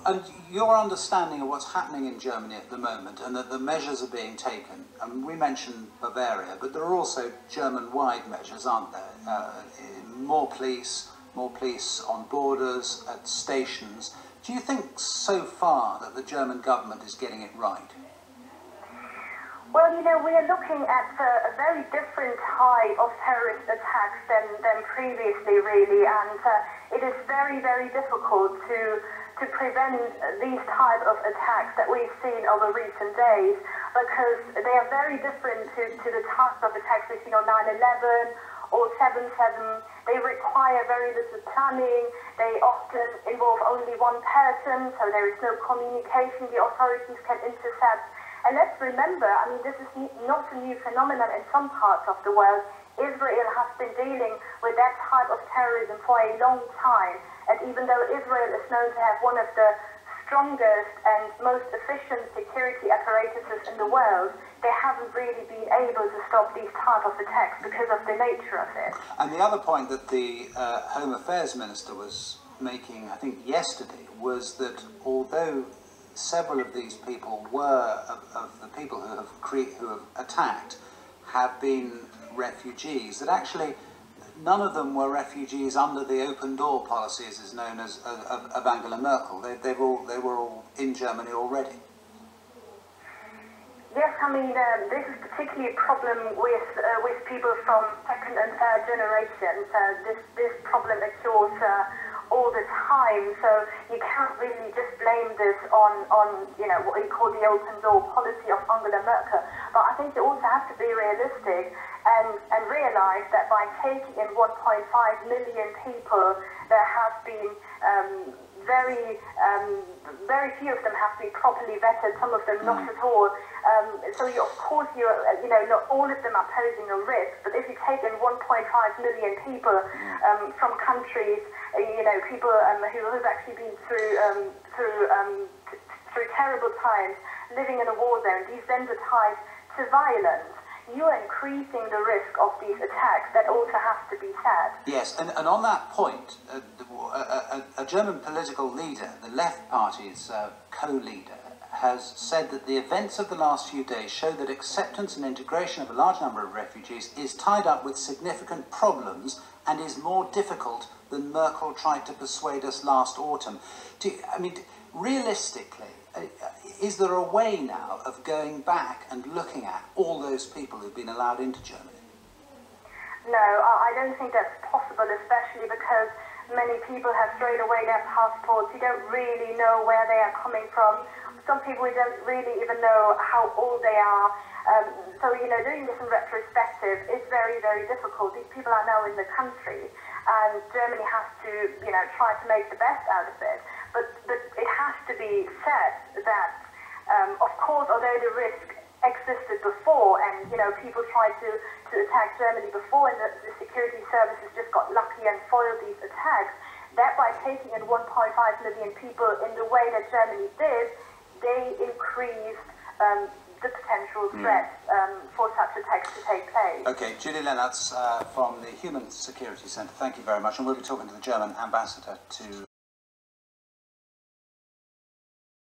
And your understanding of what's happening in Germany at the moment, and that the measures are being taken, I mean, we mentioned Bavaria, but there are also German-wide measures, aren't there? More police on borders, at stations. Do you think so far that the German government is getting it right? Well, you know, we are looking at a very different type of terrorist attacks than previously, really, and it is very, very difficult to prevent these type of attacks that we've seen over recent days, because they are very different to the types of attacks we've seen on 9/11 or 7/7. They require very little planning. They often involve only one person, so there is no communication the authorities can intercept. And let's remember, I mean, this is not a new phenomenon in some parts of the world. Israel has been dealing with that type of terrorism for a long time. And even though Israel is known to have one of the strongest and most efficient security apparatuses in the world, they haven't really been able to stop these type of attacks because of the nature of it. And the other point that the Home Affairs Minister was making, I think yesterday, was that although several of these people of the people who have attacked have been refugees, that actually none of them were refugees under the open door policy, as is known as of Angela Merkel. They were all in Germany already. Yes, I mean, this is particularly a problem with people from second and third generations. This problem occurs all the time, so you can't really just blame this on you know, what we call the open door policy of Angela Merkel. But I think you also have to be realistic and realize that by taking in 1.5 million people, there have been very few of them have been properly vetted, some of them not at all. So of course, you know, not all of them are posing a risk, but if you take in 1.5 million people from countries, you know, people who have actually been through terrible times, living in a war zone, desensitized to violence, you are increasing the risk of these attacks. That also has to be said. Yes, and on that point, a German political leader, the Left Party's co-leader, has said that the events of the last few days show that acceptance and integration of a large number of refugees is tied up with significant problems and is more difficult than Merkel tried to persuade us last autumn. I mean, realistically, is there a way now of going back and looking at all those people who've been allowed into Germany? No, I don't think that's possible, especially because many people have thrown away their passports. You don't really know where they are coming from. Some people don't really even know how old they are. So, you know, doing this in retrospective is very, very difficult. These people are now in the country, and Germany has to, you know, try to make the best out of it. But it has to be said that, of course, although the risk existed before, and, you know, people tried to attack Germany before, and the security services just got lucky and foiled these attacks, that by taking in 1.5 million people in the way that Germany did, they increased the potential threat for such attacks to take place. Okay, Julie Lenarz from the Human Security Centre, thank you very much, and we'll be talking to the German ambassador to